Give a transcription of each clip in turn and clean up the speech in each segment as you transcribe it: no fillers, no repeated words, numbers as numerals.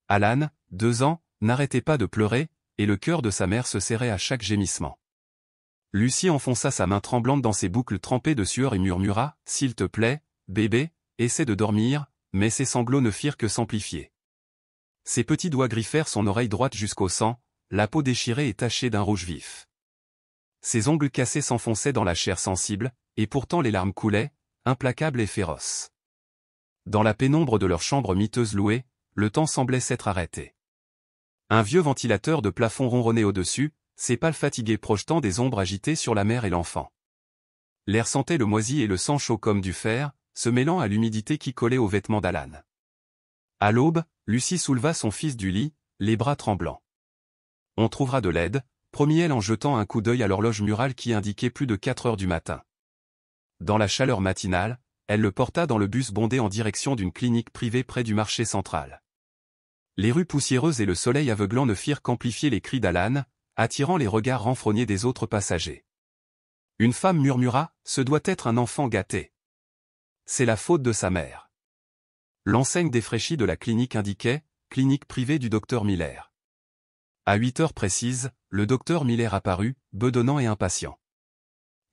Alan, 2 ans, n'arrêtait pas de pleurer, et le cœur de sa mère se serrait à chaque gémissement. Lucie enfonça sa main tremblante dans ses boucles trempées de sueur et murmura, « S'il te plaît, bébé, essaie de dormir », mais ses sanglots ne firent que s'amplifier. Ses petits doigts griffèrent son oreille droite jusqu'au sang, la peau déchirée et tachée d'un rouge vif. Ses ongles cassés s'enfonçaient dans la chair sensible, et pourtant les larmes coulaient, implacables et féroces. Dans la pénombre de leur chambre miteuse louée, le temps semblait s'être arrêté. Un vieux ventilateur de plafond ronronnait au-dessus, ses pales fatiguées projetant des ombres agitées sur la mère et l'enfant. L'air sentait le moisi et le sang chaud comme du fer, se mêlant à l'humidité qui collait aux vêtements d'Alan. À l'aube, Lucie souleva son fils du lit, les bras tremblants. « On trouvera de l'aide », promit-elle en jetant un coup d'œil à l'horloge murale qui indiquait plus de 4 heures du matin. Dans la chaleur matinale, elle le porta dans le bus bondé en direction d'une clinique privée près du marché central. Les rues poussiéreuses et le soleil aveuglant ne firent qu'amplifier les cris d'Alan, attirant les regards renfrognés des autres passagers. Une femme murmura, « Ce doit être un enfant gâté. C'est la faute de sa mère. » L'enseigne défraîchie de la clinique indiquait, « Clinique privée du docteur Miller. » À 8 heures précises, le docteur Miller apparut, bedonnant et impatient.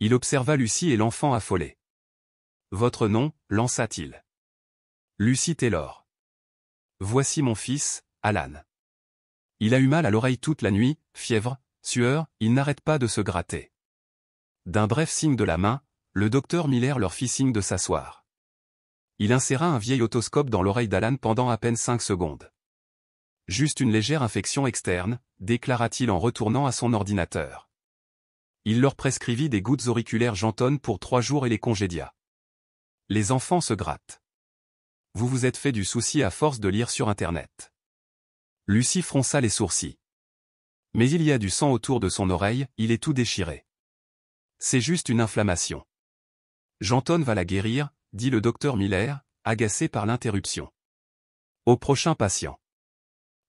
Il observa Lucie et l'enfant affolé. « Votre nom » lança-t-il. « Lucie Taylor. Voici mon fils, Alan. Il a eu mal à l'oreille toute la nuit, fièvre, sueur, il n'arrête pas de se gratter. » D'un bref signe de la main, le docteur Miller leur fit signe de s'asseoir. Il inséra un vieil otoscope dans l'oreille d'Alan pendant à peine 5 secondes. « Juste une légère infection externe », déclara-t-il en retournant à son ordinateur. Il leur prescrivit des gouttes auriculaires Janton pour 3 jours et les congédia. Les enfants se grattent. Vous vous êtes fait du souci à force de lire sur Internet. Lucie fronça les sourcils. Mais il y a du sang autour de son oreille, il est tout déchiré. C'est juste une inflammation. Janton va la guérir, dit le docteur Miller, agacé par l'interruption. Au prochain patient.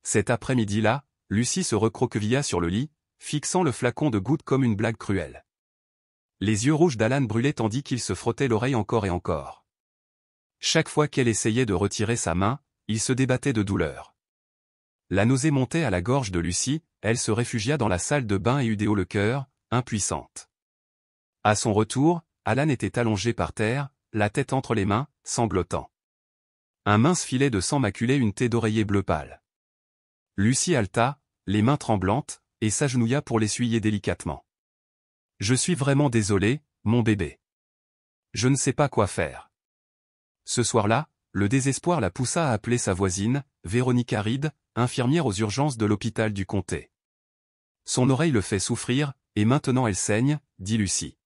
Cet après-midi-là, Lucie se recroquevilla sur le lit, fixant le flacon de gouttes comme une blague cruelle. Les yeux rouges d'Alan brûlaient tandis qu'il se frottait l'oreille encore et encore. Chaque fois qu'elle essayait de retirer sa main, il se débattait de douleur. La nausée montait à la gorge de Lucie, elle se réfugia dans la salle de bain et eut des hauts le cœur, impuissante. À son retour, Alan était allongé par terre, la tête entre les mains, sanglotant. Un mince filet de sang maculait une taie d'oreiller bleu pâle. Lucie haleta, les mains tremblantes, et s'agenouilla pour l'essuyer délicatement. « Je suis vraiment désolée, mon bébé. Je ne sais pas quoi faire. » Ce soir-là, le désespoir la poussa à appeler sa voisine, Véronica Reed, infirmière aux urgences de l'hôpital du comté. « Son oreille le fait souffrir, et maintenant elle saigne, » dit Lucie.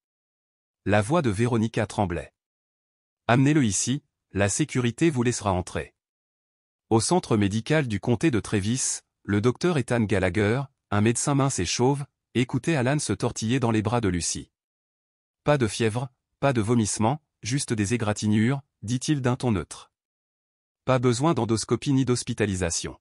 La voix de Véronica tremblait. « Amenez-le ici, la sécurité vous laissera entrer. » Au centre médical du comté de Travis, le docteur Ethan Gallagher, un médecin mince et chauve, écoutait Alan se tortiller dans les bras de Lucie. « Pas de fièvre, pas de vomissement, juste des égratignures, » dit-il d'un ton neutre. « Pas besoin d'endoscopie ni d'hospitalisation. »«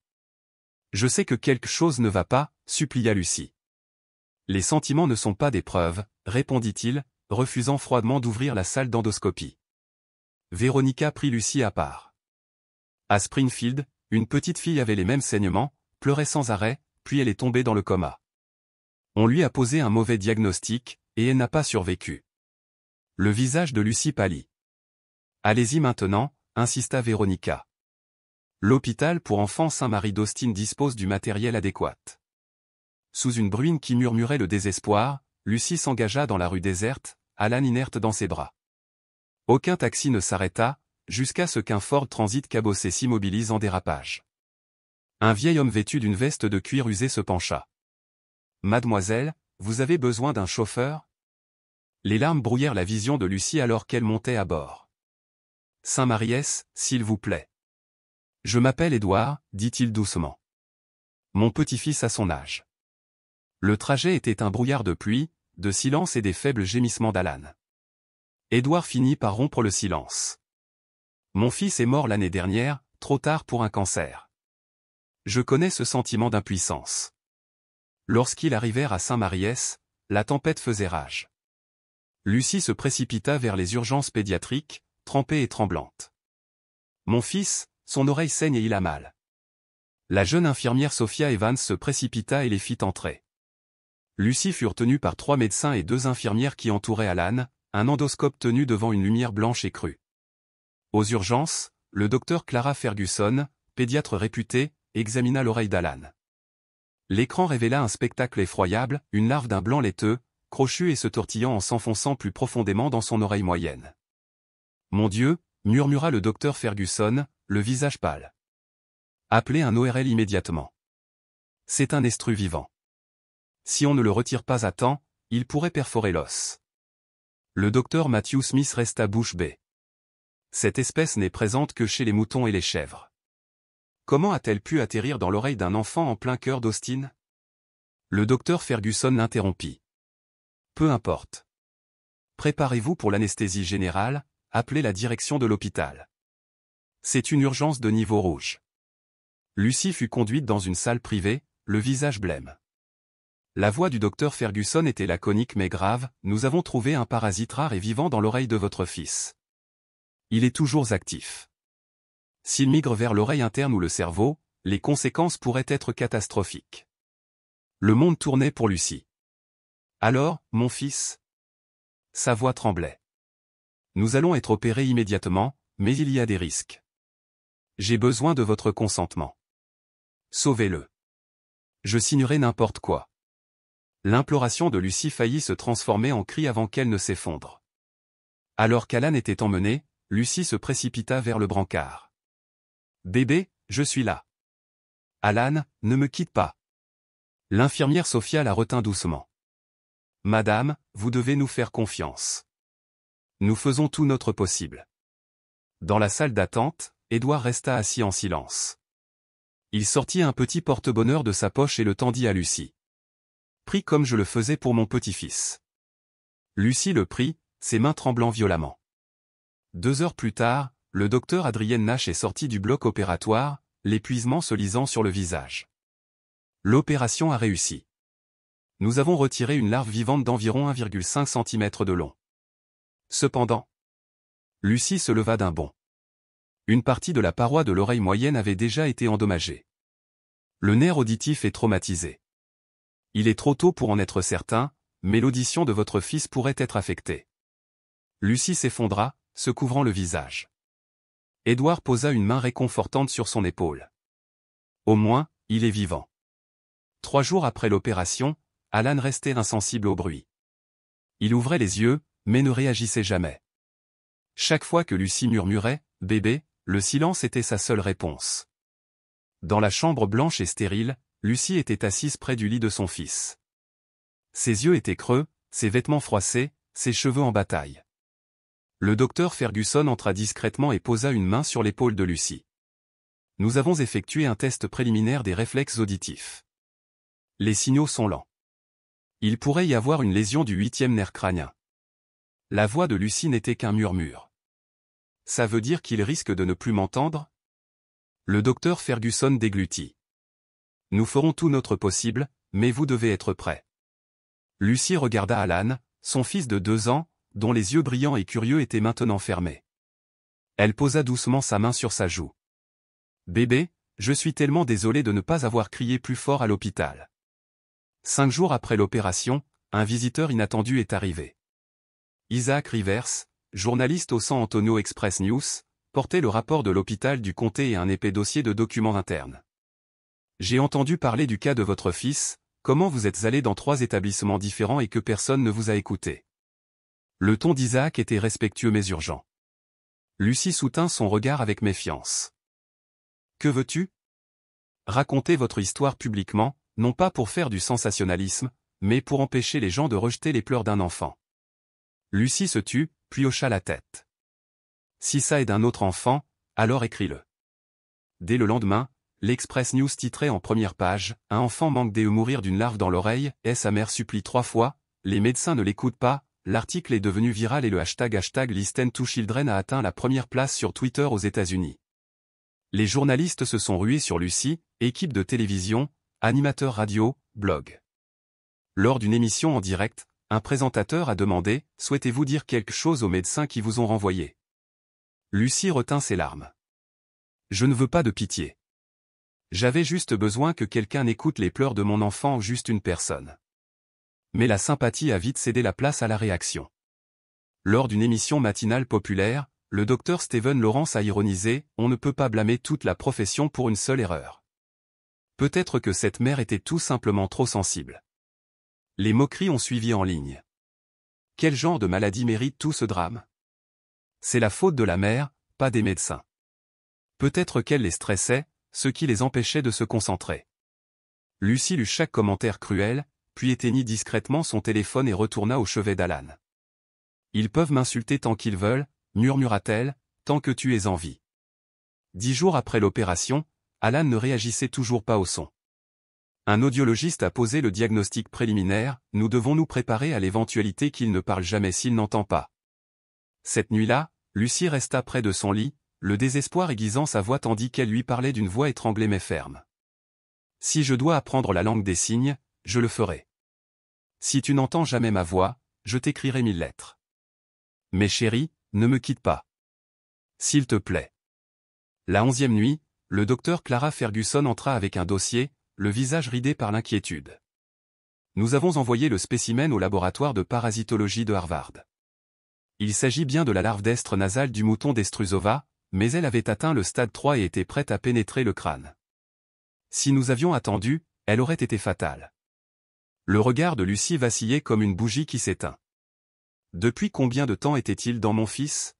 Je sais que quelque chose ne va pas, » supplia Lucie. « Les sentiments ne sont pas des preuves, » répondit-il, refusant froidement d'ouvrir la salle d'endoscopie. Véronica prit Lucie à part. À Springfield, une petite fille avait les mêmes saignements, pleurait sans arrêt, puis elle est tombée dans le coma. On lui a posé un mauvais diagnostic, et elle n'a pas survécu. Le visage de Lucie pâlit. « Allez-y maintenant », insista Véronica. L'hôpital pour enfants Saint-Marie d'Austin dispose du matériel adéquat. Sous une bruine qui murmurait le désespoir, Lucie s'engagea dans la rue déserte, Alan inerte dans ses bras. Aucun taxi ne s'arrêta, jusqu'à ce qu'un Ford Transit cabossé s'immobilise en dérapage. Un vieil homme vêtu d'une veste de cuir usé se pencha. « Mademoiselle, vous avez besoin d'un chauffeur ?» Les larmes brouillèrent la vision de Lucie alors qu'elle montait à bord. « Saint-Maries, s'il vous plaît. »« Je m'appelle Édouard, » dit-il doucement. « Mon petit-fils a son âge. » Le trajet était un brouillard de pluie, de silence et des faibles gémissements d'Alan. Édouard finit par rompre le silence. « Mon fils est mort l'année dernière, trop tard pour un cancer. Je connais ce sentiment d'impuissance. » Lorsqu'ils arrivèrent à Saint-Maries, la tempête faisait rage. Lucie se précipita vers les urgences pédiatriques, trempée et tremblante. « Mon fils, son oreille saigne et il a mal. » La jeune infirmière Sophia Evans se précipita et les fit entrer. Lucie fut retenue par 3 médecins et 2 infirmières qui entouraient Alan, un endoscope tenu devant une lumière blanche et crue. Aux urgences, le docteur Clara Ferguson, pédiatre réputée, examina l'oreille d'Alan. L'écran révéla un spectacle effroyable, une larve d'un blanc laiteux, crochu et se tortillant en s'enfonçant plus profondément dans son oreille moyenne. « Mon Dieu !» murmura le docteur Ferguson, le visage pâle. « Appelez un ORL immédiatement. C'est un estrus vivant. Si on ne le retire pas à temps, il pourrait perforer l'os. » Le docteur Matthew Smith resta bouche bée. Cette espèce n'est présente que chez les moutons et les chèvres. Comment a-t-elle pu atterrir dans l'oreille d'un enfant en plein cœur d'Austin? Le docteur Ferguson l'interrompit. Peu importe. Préparez-vous pour l'anesthésie générale, appelez la direction de l'hôpital. C'est une urgence de niveau rouge. Lucie fut conduite dans une salle privée, le visage blême. La voix du docteur Ferguson était laconique mais grave. « Nous avons trouvé un parasite rare et vivant dans l'oreille de votre fils. Il est toujours actif. S'il migre vers l'oreille interne ou le cerveau, les conséquences pourraient être catastrophiques. » Le monde tournait pour Lucie. « Alors, mon fils ?» Sa voix tremblait. « Nous allons être opérés immédiatement, mais il y a des risques. J'ai besoin de votre consentement. Sauvez-le. Je signerai n'importe quoi. » L'imploration de Lucie faillit se transformer en cri avant qu'elle ne s'effondre. Alors qu'Alan était emmené, Lucie se précipita vers le brancard. « Bébé, je suis là. Alan, ne me quitte pas. » L'infirmière Sophia la retint doucement. « Madame, vous devez nous faire confiance. Nous faisons tout notre possible. » Dans la salle d'attente, Édouard resta assis en silence. Il sortit un petit porte-bonheur de sa poche et le tendit à Lucie. « Pris comme je le faisais pour mon petit-fils. » Lucie le prit, ses mains tremblant violemment. 2 heures plus tard, le docteur Adrienne Nash est sorti du bloc opératoire, l'épuisement se lisant sur le visage. L'opération a réussi. Nous avons retiré une larve vivante d'environ 1,5 cm de long. Cependant, Lucie se leva d'un bond. Une partie de la paroi de l'oreille moyenne avait déjà été endommagée. Le nerf auditif est traumatisé. Il est trop tôt pour en être certain, mais l'audition de votre fils pourrait être affectée. Lucie s'effondra, se couvrant le visage. Édouard posa une main réconfortante sur son épaule. Au moins, il est vivant. 3 jours après l'opération, Alan restait insensible au bruit. Il ouvrait les yeux, mais ne réagissait jamais. Chaque fois que Lucie murmurait « Bébé », le silence était sa seule réponse. Dans la chambre blanche et stérile, Lucie était assise près du lit de son fils. Ses yeux étaient creux, ses vêtements froissés, ses cheveux en bataille. Le docteur Ferguson entra discrètement et posa une main sur l'épaule de Lucie. « Nous avons effectué un test préliminaire des réflexes auditifs. Les signaux sont lents. Il pourrait y avoir une lésion du 8e nerf crânien. » La voix de Lucie n'était qu'un murmure. « Ça veut dire qu'il risque de ne plus m'entendre ?» Le docteur Ferguson déglutit. « Nous ferons tout notre possible, mais vous devez être prêt. » Lucie regarda Alan, son fils de 2 ans, dont les yeux brillants et curieux étaient maintenant fermés. Elle posa doucement sa main sur sa joue. « Bébé, je suis tellement désolée de ne pas avoir crié plus fort à l'hôpital. » 5 jours après l'opération, un visiteur inattendu est arrivé. Isaac Rivers, journaliste au San Antonio Express News, portait le rapport de l'hôpital du comté et un épais dossier de documents internes. « J'ai entendu parler du cas de votre fils, comment vous êtes allé dans 3 établissements différents et que personne ne vous a écouté. » Le ton d'Isaac était respectueux mais urgent. Lucie soutint son regard avec méfiance. « Que veux-tu ? Racontez votre histoire publiquement, non pas pour faire du sensationnalisme, mais pour empêcher les gens de rejeter les pleurs d'un enfant. » Lucie se tut, puis hocha la tête. « Si ça est d'un autre enfant, alors écris-le. » Dès le lendemain, l'Express News titrait en première page « Un enfant manque de mourir d'une larve dans l'oreille, et sa mère supplie 3 fois, les médecins ne l'écoutent pas. » L'article est devenu viral et le hashtag #ListenToChildren a atteint la première place sur Twitter aux États-Unis. Les journalistes se sont rués sur Lucie, équipe de télévision, animateur radio, blog. Lors d'une émission en direct, un présentateur a demandé « Souhaitez-vous dire quelque chose aux médecins qui vous ont renvoyé ?» Lucie retint ses larmes. « Je ne veux pas de pitié. J'avais juste besoin que quelqu'un écoute les pleurs de mon enfant, juste une personne. Mais la sympathie a vite cédé la place à la réaction. Lors d'une émission matinale populaire, le docteur Steven Lawrence a ironisé « On ne peut pas blâmer toute la profession pour une seule erreur. » Peut-être que cette mère était tout simplement trop sensible. Les moqueries ont suivi en ligne. Quel genre de maladie mérite tout ce drame? C'est la faute de la mère, pas des médecins. Peut-être qu'elle les stressait, ce qui les empêchait de se concentrer. Lucie lut chaque commentaire cruel, puis éteignit discrètement son téléphone et retourna au chevet d'Alan. « Ils peuvent m'insulter tant qu'ils veulent, murmura-t-elle, tant que tu es en vie. » 10 jours après l'opération, Alan ne réagissait toujours pas au son. Un audiologiste a posé le diagnostic préliminaire, nous devons nous préparer à l'éventualité qu'il ne parle jamais s'il n'entend pas. Cette nuit-là, Lucie resta près de son lit, le désespoir aiguisant sa voix tandis qu'elle lui parlait d'une voix étranglée mais ferme. « Si je dois apprendre la langue des signes, je le ferai. Si tu n'entends jamais ma voix, je t'écrirai 1000 lettres. Mais chérie, ne me quitte pas. S'il te plaît. » La 11e nuit, le docteur Clara Ferguson entra avec un dossier, le visage ridé par l'inquiétude. « Nous avons envoyé le spécimen au laboratoire de parasitologie de Harvard. Il s'agit bien de la larve d'estre nasale du mouton d'Estrusova, mais elle avait atteint le stade 3 et était prête à pénétrer le crâne. Si nous avions attendu, elle aurait été fatale. » Le regard de Lucie vacillait comme une bougie qui s'éteint. « Depuis combien de temps était-il dans mon fils ?»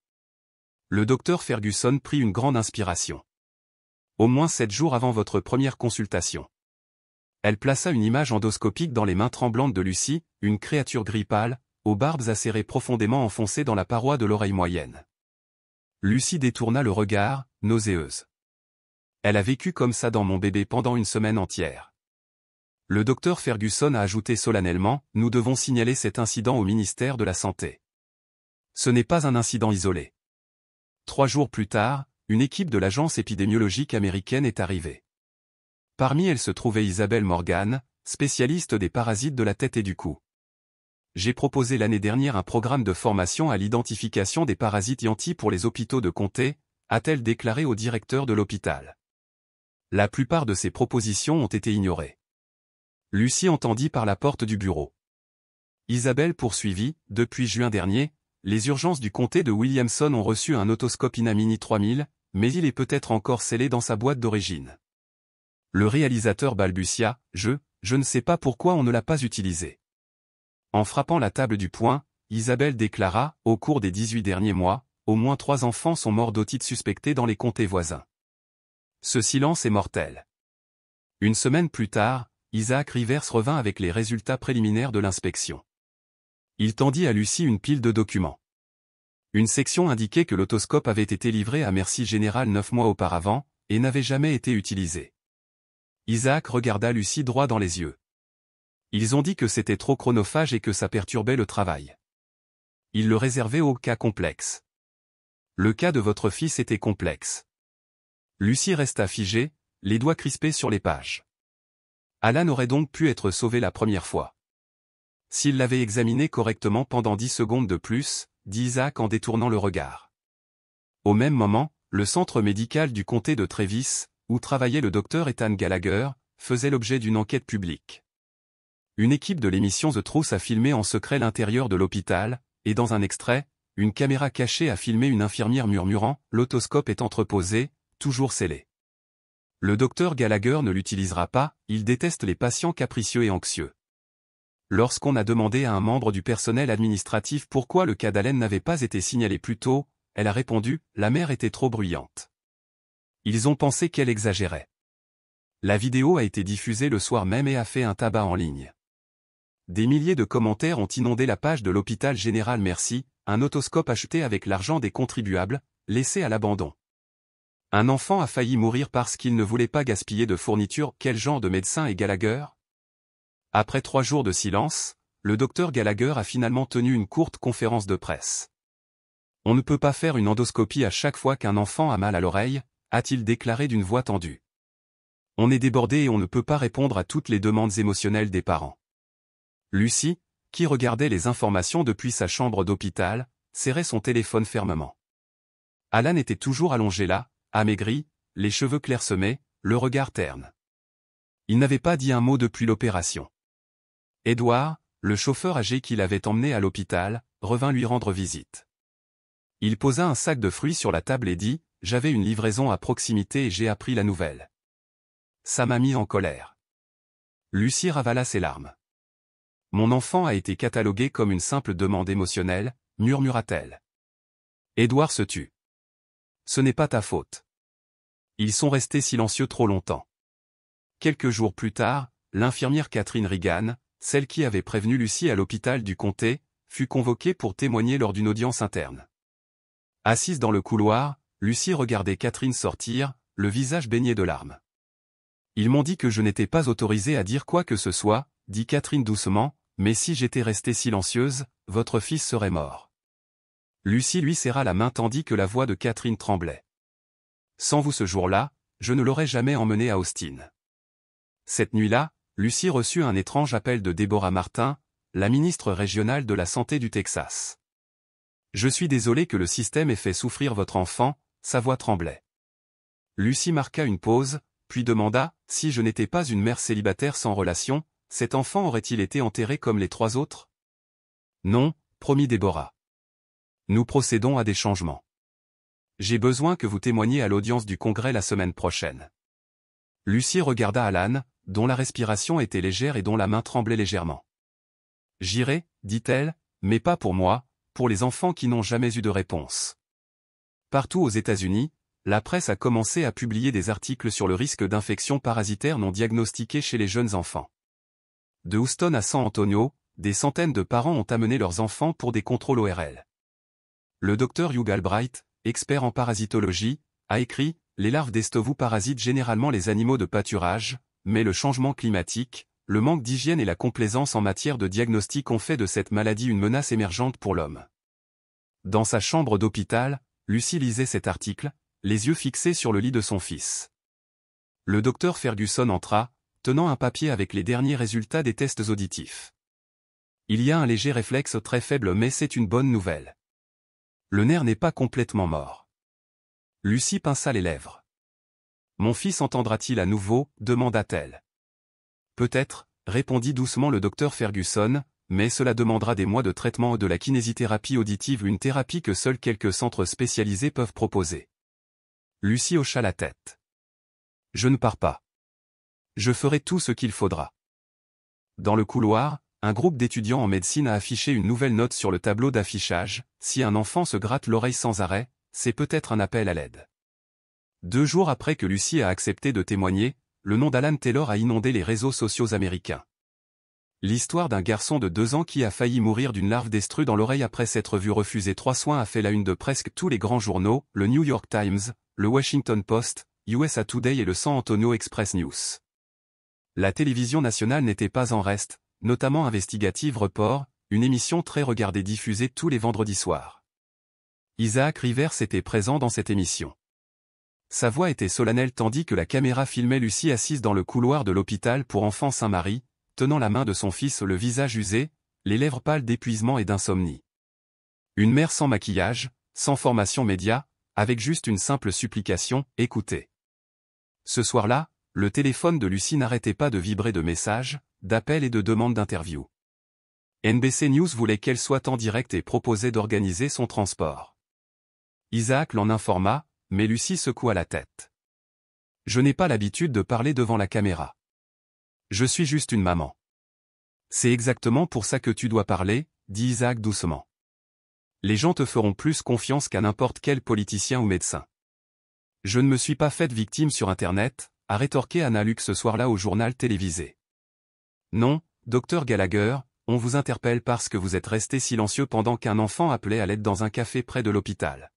Le docteur Ferguson prit une grande inspiration. « Au moins 7 jours avant votre première consultation. » Elle plaça une image endoscopique dans les mains tremblantes de Lucie, une créature gris pâle, aux barbes acérées profondément enfoncées dans la paroi de l'oreille moyenne. Lucie détourna le regard, nauséeuse. « Elle a vécu comme ça dans mon bébé pendant une semaine entière. » Le docteur Ferguson a ajouté solennellement, « Nous devons signaler cet incident au ministère de la Santé. » Ce n'est pas un incident isolé. 3 jours plus tard, une équipe de l'agence épidémiologique américaine est arrivée. Parmi elles se trouvait Isabelle Morgan, spécialiste des parasites de la tête et du cou. « J'ai proposé l'année dernière un programme de formation à l'identification des parasites Yanti pour les hôpitaux de comté, a-t-elle déclaré au directeur de l'hôpital. La plupart de ces propositions ont été ignorées. Lucie entendit par la porte du bureau. Isabelle poursuivit, « Depuis juin dernier, les urgences du comté de Williamson ont reçu un otoscope Inamini 3000, mais il est peut-être encore scellé dans sa boîte d'origine. » Le réalisateur balbutia, « Je ne sais pas pourquoi on ne l'a pas utilisé. » En frappant la table du poing, Isabelle déclara, « Au cours des 18 derniers mois, au moins 3 enfants sont morts d'otite suspectée dans les comtés voisins. Ce silence est mortel. » Une semaine plus tard, Isaac Rivers revint avec les résultats préliminaires de l'inspection. Il tendit à Lucie une pile de documents. Une section indiquait que l'otoscope avait été livré à Merci Général 9 mois auparavant, et n'avait jamais été utilisé. Isaac regarda Lucie droit dans les yeux. Ils ont dit que c'était trop chronophage et que ça perturbait le travail. Ils le réservaient aux cas complexes. Le cas de votre fils était complexe. Lucie resta figée, les doigts crispés sur les pages. Alan aurait donc pu être sauvé la première fois. S'il l'avait examiné correctement pendant 10 secondes de plus, dit Isaac en détournant le regard. Au même moment, le centre médical du comté de Travis, où travaillait le docteur Ethan Gallagher, faisait l'objet d'une enquête publique. Une équipe de l'émission The Truth a filmé en secret l'intérieur de l'hôpital, et dans un extrait, une caméra cachée a filmé une infirmière murmurant, l'otoscope est entreposé, toujours scellé. Le docteur Gallagher ne l'utilisera pas, il déteste les patients capricieux et anxieux. Lorsqu'on a demandé à un membre du personnel administratif pourquoi le cas d'Allen n'avait pas été signalé plus tôt, elle a répondu, la mère était trop bruyante. Ils ont pensé qu'elle exagérait. La vidéo a été diffusée le soir même et a fait un tabac en ligne. Des milliers de commentaires ont inondé la page de l'hôpital Général Merci, un otoscope acheté avec l'argent des contribuables, laissé à l'abandon. Un enfant a failli mourir parce qu'il ne voulait pas gaspiller de fournitures. Quel genre de médecin est Gallagher? Après 3 jours de silence, le docteur Gallagher a finalement tenu une courte conférence de presse. On ne peut pas faire une endoscopie à chaque fois qu'un enfant a mal à l'oreille, a-t-il déclaré d'une voix tendue. On est débordé et on ne peut pas répondre à toutes les demandes émotionnelles des parents. Lucie, qui regardait les informations depuis sa chambre d'hôpital, serrait son téléphone fermement. Alan était toujours allongé là, amaigri, les cheveux clairsemés, le regard terne. Il n'avait pas dit un mot depuis l'opération. Edward, le chauffeur âgé qui l'avait emmené à l'hôpital, revint lui rendre visite. Il posa un sac de fruits sur la table et dit « J'avais une livraison à proximité et j'ai appris la nouvelle. » Ça m'a mis en colère. Lucie ravala ses larmes. « Mon enfant a été catalogué comme une simple demande émotionnelle, » murmura-t-elle. Edward se tut. « Ce n'est pas ta faute. » Ils sont restés silencieux trop longtemps. Quelques jours plus tard, l'infirmière Catherine Reagan, celle qui avait prévenu Lucie à l'hôpital du comté, fut convoquée pour témoigner lors d'une audience interne. Assise dans le couloir, Lucie regardait Catherine sortir, le visage baigné de larmes. « Ils m'ont dit que je n'étais pas autorisée à dire quoi que ce soit, » dit Catherine doucement, « mais si j'étais restée silencieuse, votre fils serait mort. » Lucie lui serra la main tandis que la voix de Catherine tremblait. « Sans vous ce jour-là, je ne l'aurais jamais emmené à Austin. » Cette nuit-là, Lucie reçut un étrange appel de Deborah Martin, la ministre régionale de la Santé du Texas. « Je suis désolée que le système ait fait souffrir votre enfant », sa voix tremblait. Lucie marqua une pause, puis demanda, « Si je n'étais pas une mère célibataire sans relation, cet enfant aurait-il été enterré comme les 3 autres ?»« Non, » promit Deborah. « Nous procédons à des changements. J'ai besoin que vous témoigniez à l'audience du Congrès la semaine prochaine. » Lucie regarda Alan, dont la respiration était légère et dont la main tremblait légèrement. « J'irai, » dit-elle, « mais pas pour moi, pour les enfants qui n'ont jamais eu de réponse. » Partout aux États-Unis, la presse a commencé à publier des articles sur le risque d'infections parasitaires non diagnostiquées chez les jeunes enfants. De Houston à San Antonio, des centaines de parents ont amené leurs enfants pour des contrôles ORL. Le docteur Hugh Albright, expert en parasitologie, a écrit « Les larves d'estovou parasitent généralement les animaux de pâturage, mais le changement climatique, le manque d'hygiène et la complaisance en matière de diagnostic ont fait de cette maladie une menace émergente pour l'homme. » Dans sa chambre d'hôpital, Lucie lisait cet article, les yeux fixés sur le lit de son fils. Le docteur Ferguson entra, tenant un papier avec les derniers résultats des tests auditifs. « Il y a un léger réflexe très faible mais c'est une bonne nouvelle. Le nerf n'est pas complètement mort. » Lucie pinça les lèvres. « Mon fils entendra-t-il à nouveau ?» demanda-t-elle. « Peut-être, » répondit doucement le docteur Ferguson, « mais cela demandera des mois de traitement ou de la kinésithérapie auditive, une thérapie que seuls quelques centres spécialisés peuvent proposer. » Lucie hocha la tête. « Je ne pars pas. Je ferai tout ce qu'il faudra. » Dans le couloir, un groupe d'étudiants en médecine a affiché une nouvelle note sur le tableau d'affichage, « Si un enfant se gratte l'oreille sans arrêt, c'est peut-être un appel à l'aide. » 2 jours après que Lucie a accepté de témoigner, le nom d'Alan Taylor a inondé les réseaux sociaux américains. L'histoire d'un garçon de 2 ans qui a failli mourir d'une larve d'estrus dans l'oreille après s'être vu refuser 3 soins a fait la une de presque tous les grands journaux, le New York Times, le Washington Post, USA Today et le San Antonio Express News. La télévision nationale n'était pas en reste, notamment Investigative Report, une émission très regardée diffusée tous les vendredis soirs. Isaac Rivers était présent dans cette émission. Sa voix était solennelle tandis que la caméra filmait Lucie assise dans le couloir de l'hôpital pour enfants Saint-Marie, tenant la main de son fils, le visage usé, les lèvres pâles d'épuisement et d'insomnie. Une mère sans maquillage, sans formation média, avec juste une simple supplication, « Écoutez. » Ce soir-là, le téléphone de Lucie n'arrêtait pas de vibrer de messages, d'appels et de demandes d'interview. NBC News voulait qu'elle soit en direct et proposait d'organiser son transport. Isaac l'en informa, mais Lucie secoua la tête. « Je n'ai pas l'habitude de parler devant la caméra. Je suis juste une maman. »« C'est exactement pour ça que tu dois parler, » dit Isaac doucement. « Les gens te feront plus confiance qu'à n'importe quel politicien ou médecin. »« Je ne me suis pas faite victime sur Internet, » a rétorqué Anna Luke ce soir-là au journal télévisé. « Non, docteur Gallagher, on vous interpelle parce que vous êtes resté silencieux pendant qu'un enfant appelait à l'aide dans un café près de l'hôpital. »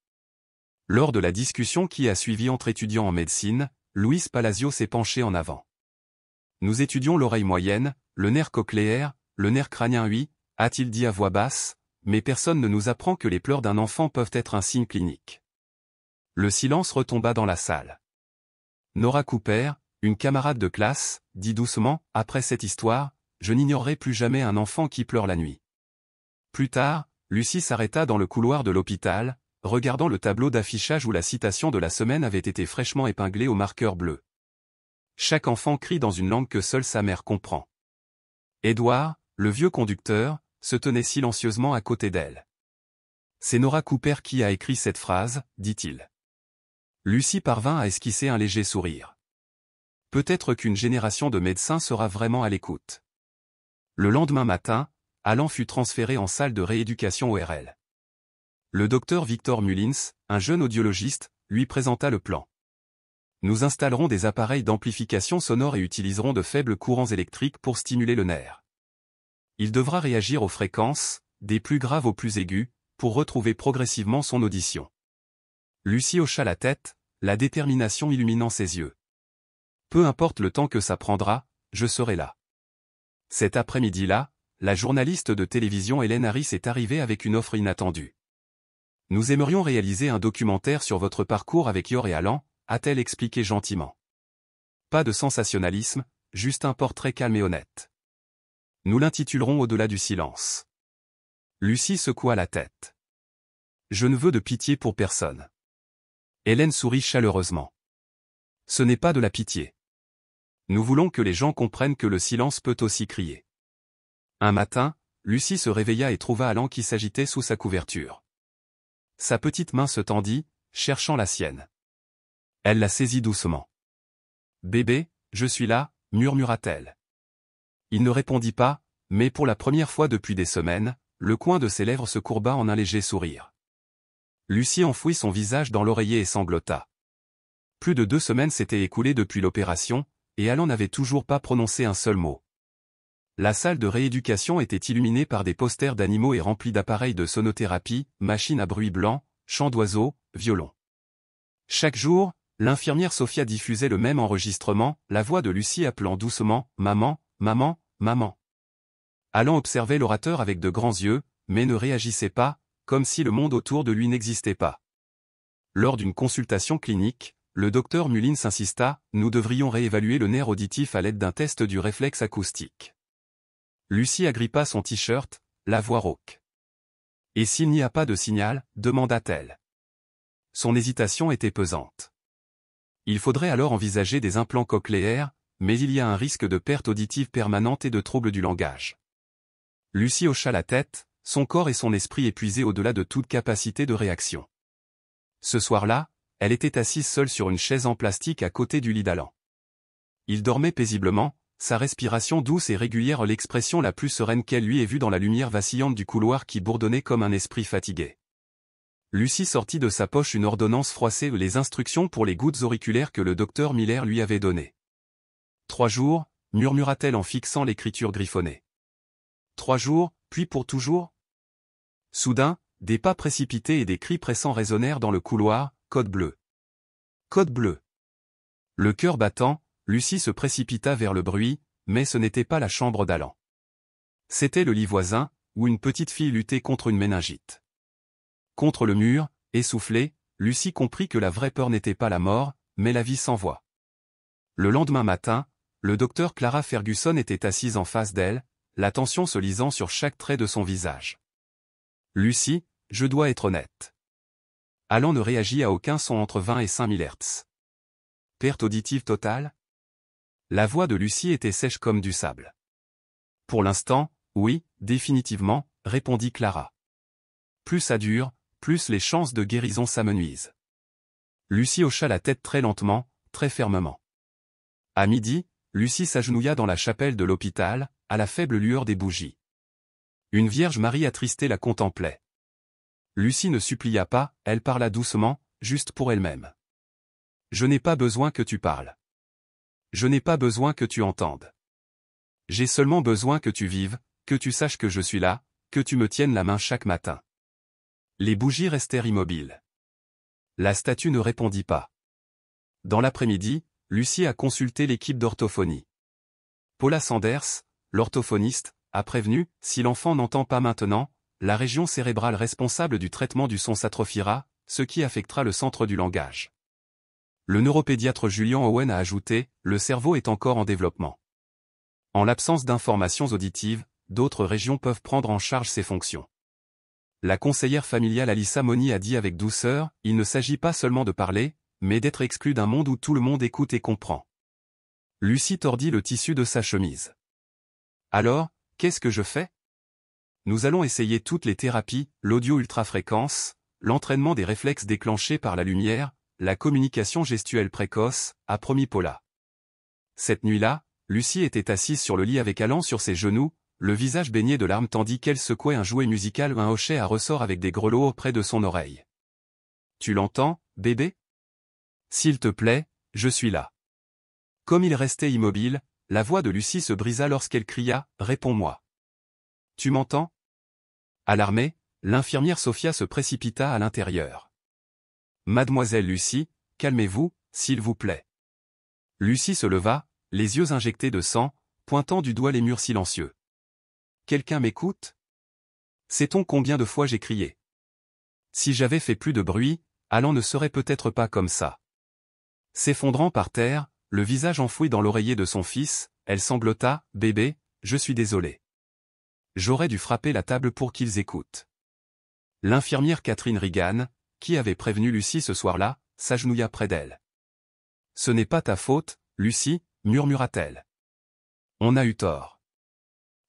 Lors de la discussion qui a suivi entre étudiants en médecine, Luis Palacio s'est penché en avant. « Nous étudions l'oreille moyenne, le nerf cochléaire, le nerf crânien oui, a-t-il dit à voix basse, mais personne ne nous apprend que les pleurs d'un enfant peuvent être un signe clinique. » Le silence retomba dans la salle. Nora Cooper, une camarade de classe, dit doucement, « Après cette histoire, je n'ignorerai plus jamais un enfant qui pleure la nuit. » Plus tard, Lucie s'arrêta dans le couloir de l'hôpital, regardant le tableau d'affichage où la citation de la semaine avait été fraîchement épinglée au marqueur bleu. Chaque enfant crie dans une langue que seule sa mère comprend. Édouard, le vieux conducteur, se tenait silencieusement à côté d'elle. C'est Nora Cooper qui a écrit cette phrase, dit-il. Lucie parvint à esquisser un léger sourire. Peut-être qu'une génération de médecins sera vraiment à l'écoute. Le lendemain matin, Alan fut transféré en salle de rééducation ORL. Le docteur Victor Mullins, un jeune audiologiste, lui présenta le plan. Nous installerons des appareils d'amplification sonore et utiliserons de faibles courants électriques pour stimuler le nerf. Il devra réagir aux fréquences, des plus graves aux plus aigus, pour retrouver progressivement son audition. Lucie hocha la tête, la détermination illuminant ses yeux. Peu importe le temps que ça prendra, je serai là. Cet après-midi-là, la journaliste de télévision Hélène Harris est arrivée avec une offre inattendue. Nous aimerions réaliser un documentaire sur votre parcours avec Yor et Alan, a-t-elle expliqué gentiment. Pas de sensationnalisme, juste un portrait calme et honnête. Nous l'intitulerons Au-delà du silence. Lucie secoua la tête. Je ne veux de pitié pour personne. Hélène sourit chaleureusement. Ce n'est pas de la pitié. Nous voulons que les gens comprennent que le silence peut aussi crier. Un matin, Lucie se réveilla et trouva Alan qui s'agitait sous sa couverture. Sa petite main se tendit, cherchant la sienne. Elle la saisit doucement. « Bébé, je suis là », murmura-t-elle. Il ne répondit pas, mais pour la première fois depuis des semaines, le coin de ses lèvres se courba en un léger sourire. Lucie enfouit son visage dans l'oreiller et sanglota. Plus de 2 semaines s'étaient écoulées depuis l'opération, et Alan n'avait toujours pas prononcé un seul mot. La salle de rééducation était illuminée par des posters d'animaux et remplie d'appareils de sonothérapie, machines à bruit blanc, chants d'oiseaux, violons. Chaque jour, l'infirmière Sophia diffusait le même enregistrement, la voix de Lucie appelant doucement « Maman, maman, maman ». Alan observait l'orateur avec de grands yeux, mais ne réagissait pas, comme si le monde autour de lui n'existait pas. Lors d'une consultation clinique, le docteur Mullins insista, nous devrions réévaluer le nerf auditif à l'aide d'un test du réflexe acoustique. Lucie agrippa son t-shirt, la voix rauque. Et s'il n'y a pas de signal, demanda-t-elle. Son hésitation était pesante. Il faudrait alors envisager des implants cochléaires, mais il y a un risque de perte auditive permanente et de troubles du langage. Lucie hocha la tête, son corps et son esprit épuisés au-delà de toute capacité de réaction. Ce soir-là, elle était assise seule sur une chaise en plastique à côté du lit d'Alan. Il dormait paisiblement, sa respiration douce et régulière l'expression la plus sereine qu'elle lui ait vue dans la lumière vacillante du couloir qui bourdonnait comme un esprit fatigué. Lucie sortit de sa poche une ordonnance froissée et les instructions pour les gouttes auriculaires que le docteur Miller lui avait données. 3 jours, murmura-t-elle en fixant l'écriture griffonnée. 3 jours, puis pour toujours ? Soudain, des pas précipités et des cris pressants résonnèrent dans le couloir, code bleu. Code bleu. Le cœur battant, Lucie se précipita vers le bruit, mais ce n'était pas la chambre d'Alan. C'était le lit voisin, où une petite fille luttait contre une méningite. Contre le mur, essoufflée, Lucie comprit que la vraie peur n'était pas la mort, mais la vie sans voix. Le lendemain matin, le docteur Clara Ferguson était assise en face d'elle, la tension se lisant sur chaque trait de son visage. « Lucie, je dois être honnête. » Alan ne réagit à aucun son entre 20 et 5000 Hz. Perte auditive totale ? La voix de Lucie était sèche comme du sable. Pour l'instant, oui, définitivement, répondit Clara. Plus ça dure, plus les chances de guérison s'amenuisent. Lucie hocha la tête très lentement, très fermement. À midi, Lucie s'agenouilla dans la chapelle de l'hôpital, à la faible lueur des bougies. Une Vierge Marie attristée la contemplait. Lucie ne supplia pas, elle parla doucement, juste pour elle-même. « Je n'ai pas besoin que tu parles. Je n'ai pas besoin que tu entendes. J'ai seulement besoin que tu vives, que tu saches que je suis là, que tu me tiennes la main chaque matin. » Les bougies restèrent immobiles. La statue ne répondit pas. Dans l'après-midi, Lucie a consulté l'équipe d'orthophonie. Paula Sanders, l'orthophoniste, a prévenu, si l'enfant n'entend pas maintenant, la région cérébrale responsable du traitement du son s'atrophiera, ce qui affectera le centre du langage. Le neuropédiatre Julian Owen a ajouté, le cerveau est encore en développement. En l'absence d'informations auditives, d'autres régions peuvent prendre en charge ces fonctions. La conseillère familiale Alyssa Moni a dit avec douceur, il ne s'agit pas seulement de parler, mais d'être exclu d'un monde où tout le monde écoute et comprend. Lucie tordit le tissu de sa chemise. Alors, qu'est-ce que je fais? Nous allons essayer toutes les thérapies, l'audio-ultrafréquence, l'entraînement des réflexes déclenchés par la lumière, la communication gestuelle précoce, a promis Paula. Cette nuit-là, Lucie était assise sur le lit avec Alan sur ses genoux, le visage baigné de larmes tandis qu'elle secouait un jouet musical ou un hochet à ressort avec des grelots auprès de son oreille. « Tu l'entends, bébé? S'il te plaît, je suis là. » Comme il restait immobile, la voix de Lucie se brisa lorsqu'elle cria « Réponds-moi. » « Tu m'entends » Alarmée, l'infirmière Sophia se précipita à l'intérieur. « Mademoiselle Lucie, calmez-vous, s'il vous plaît. » Lucie se leva, les yeux injectés de sang, pointant du doigt les murs silencieux. « Quelqu'un m'écoute? Sait-on combien de fois j'ai crié? Si j'avais fait plus de bruit, Alan ne serait peut-être pas comme ça. » S'effondrant par terre, le visage enfoui dans l'oreiller de son fils, elle sanglota « Bébé, je suis désolée. J'aurais dû frapper la table pour qu'ils écoutent. » L'infirmière Catherine Reagan, qui avait prévenu Lucie ce soir-là, s'agenouilla près d'elle. « Ce n'est pas ta faute, Lucie, murmura-t-elle. On a eu tort.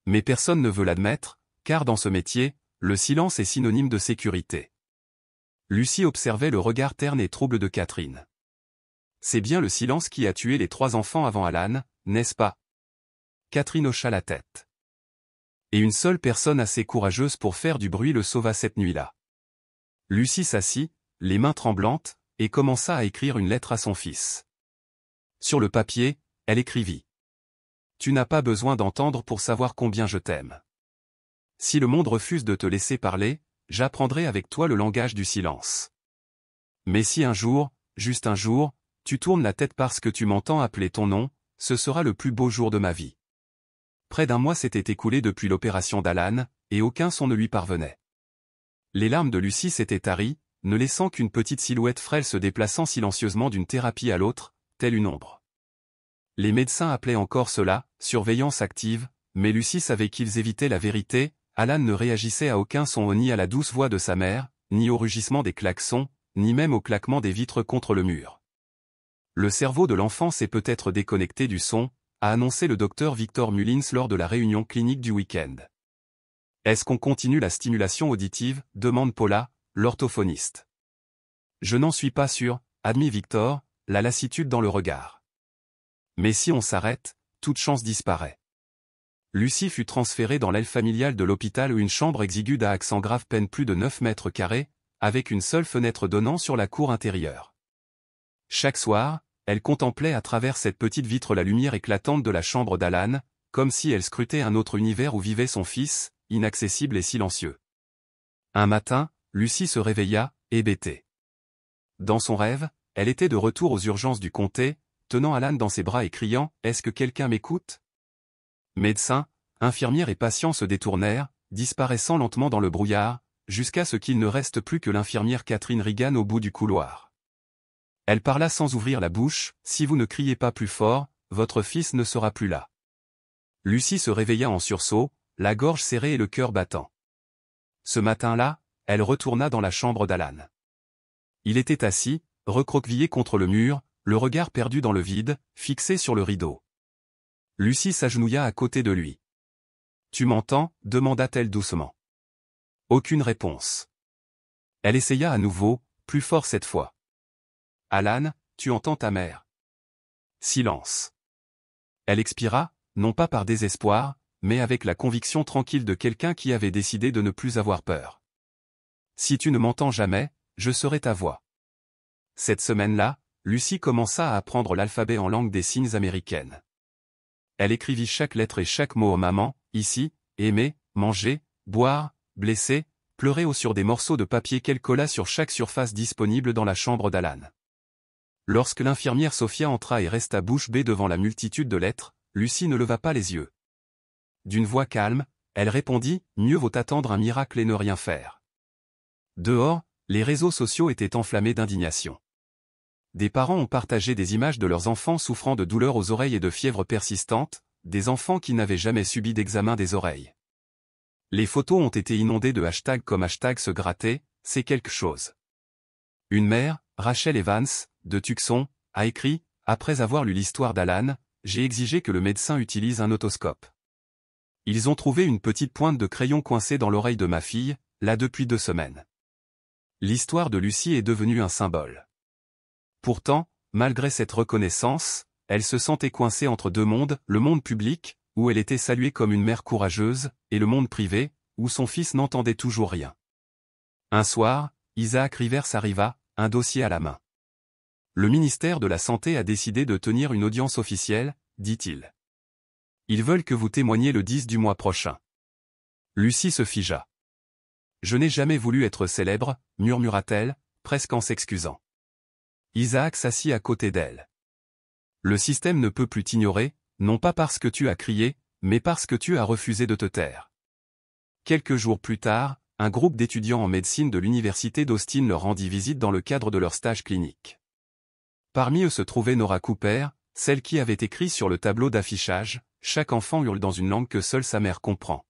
Mais personne ne veut l'admettre, car dans ce métier, le silence est synonyme de sécurité. » Lucie observait le regard terne et trouble de Catherine. « C'est bien le silence qui a tué les 3 enfants avant Alan, n'est-ce pas? » Catherine hocha la tête. Et une seule personne assez courageuse pour faire du bruit le sauva cette nuit-là. Lucie s'assit, les mains tremblantes, et commença à écrire une lettre à son fils. Sur le papier, elle écrivit. « Tu n'as pas besoin d'entendre pour savoir combien je t'aime. Si le monde refuse de te laisser parler, j'apprendrai avec toi le langage du silence. Mais si un jour, juste un jour, tu tournes la tête parce que tu m'entends appeler ton nom, ce sera le plus beau jour de ma vie. » Près d'un mois s'était écoulé depuis l'opération d'Alan, et aucun son ne lui parvenait. Les larmes de Lucie s'étaient taries, ne laissant qu'une petite silhouette frêle se déplaçant silencieusement d'une thérapie à l'autre, telle une ombre. Les médecins appelaient encore cela « surveillance active », mais Lucie savait qu'ils évitaient la vérité. Alan ne réagissait à aucun son ni à la douce voix de sa mère, ni au rugissement des klaxons, ni même au claquement des vitres contre le mur. Le cerveau de l'enfant s'est peut-être déconnecté du son, a annoncé le docteur Victor Mullins lors de la réunion clinique du week-end. « Est-ce qu'on continue la stimulation auditive » demande Paula, l'orthophoniste. « Je n'en suis pas sûr » admit Victor, la lassitude dans le regard. « Mais si on s'arrête, toute chance disparaît. » Lucie fut transférée dans l'aile familiale de l'hôpital où une chambre exiguë à accent grave peine plus de 9 mètres carrés, avec une seule fenêtre donnant sur la cour intérieure. Chaque soir, elle contemplait à travers cette petite vitre la lumière éclatante de la chambre d'Alan, comme si elle scrutait un autre univers où vivait son fils, inaccessible et silencieux. Un matin, Lucie se réveilla, hébétée. Dans son rêve, elle était de retour aux urgences du comté, tenant Alan dans ses bras et criant « Est-ce que quelqu'un m'écoute ?» Médecins, infirmières et patients se détournèrent, disparaissant lentement dans le brouillard, jusqu'à ce qu'il ne reste plus que l'infirmière Catherine Reagan au bout du couloir. Elle parla sans ouvrir la bouche, « Si vous ne criez pas plus fort, votre fils ne sera plus là. » Lucie se réveilla en sursaut, la gorge serrée et le cœur battant. Ce matin-là, elle retourna dans la chambre d'Alan. Il était assis, recroquevillé contre le mur, le regard perdu dans le vide, fixé sur le rideau. Lucie s'agenouilla à côté de lui. « Tu m'entends » demanda-t-elle doucement. Aucune réponse. Elle essaya à nouveau, plus fort cette fois. « Alan, tu entends ta mère ?» Silence. Elle expira, non pas par désespoir, mais avec la conviction tranquille de quelqu'un qui avait décidé de ne plus avoir peur. « Si tu ne m'entends jamais, je serai ta voix. » Cette semaine-là, Lucie commença à apprendre l'alphabet en langue des signes américaine. Elle écrivit chaque lettre et chaque mot aux mamans, ici, aimer, manger, boire, blesser, pleurer ou sur des morceaux de papier qu'elle colla sur chaque surface disponible dans la chambre d'Alan. Lorsque l'infirmière Sophia entra et resta bouche bée devant la multitude de lettres, Lucie ne leva pas les yeux. D'une voix calme, elle répondit « Mieux vaut attendre un miracle et ne rien faire. » Dehors, les réseaux sociaux étaient enflammés d'indignation. Des parents ont partagé des images de leurs enfants souffrant de douleurs aux oreilles et de fièvre persistante, des enfants qui n'avaient jamais subi d'examen des oreilles. Les photos ont été inondées de hashtags comme #se gratter, c'est quelque chose. Une mère, Rachel Evans, de Tucson, a écrit, après avoir lu l'histoire d'Alan, j'ai exigé que le médecin utilise un otoscope. Ils ont trouvé une petite pointe de crayon coincée dans l'oreille de ma fille, là depuis 2 semaines. L'histoire de Lucie est devenue un symbole. Pourtant, malgré cette reconnaissance, elle se sentait coincée entre 2 mondes, le monde public, où elle était saluée comme une mère courageuse, et le monde privé, où son fils n'entendait toujours rien. Un soir, Isaac Rivers arriva, un dossier à la main. Le ministère de la Santé a décidé de tenir une audience officielle, dit-il. Ils veulent que vous témoigniez le 10 du mois prochain. Lucie se figea. Je n'ai jamais voulu être célèbre, murmura-t-elle, presque en s'excusant. Isaac s'assit à côté d'elle. Le système ne peut plus t'ignorer, non pas parce que tu as crié, mais parce que tu as refusé de te taire. Quelques jours plus tard, un groupe d'étudiants en médecine de l'université d'Austin leur rendit visite dans le cadre de leur stage clinique. Parmi eux se trouvait Nora Cooper, celle qui avait écrit sur le tableau d'affichage « Chaque enfant hurle dans une langue que seule sa mère comprend ».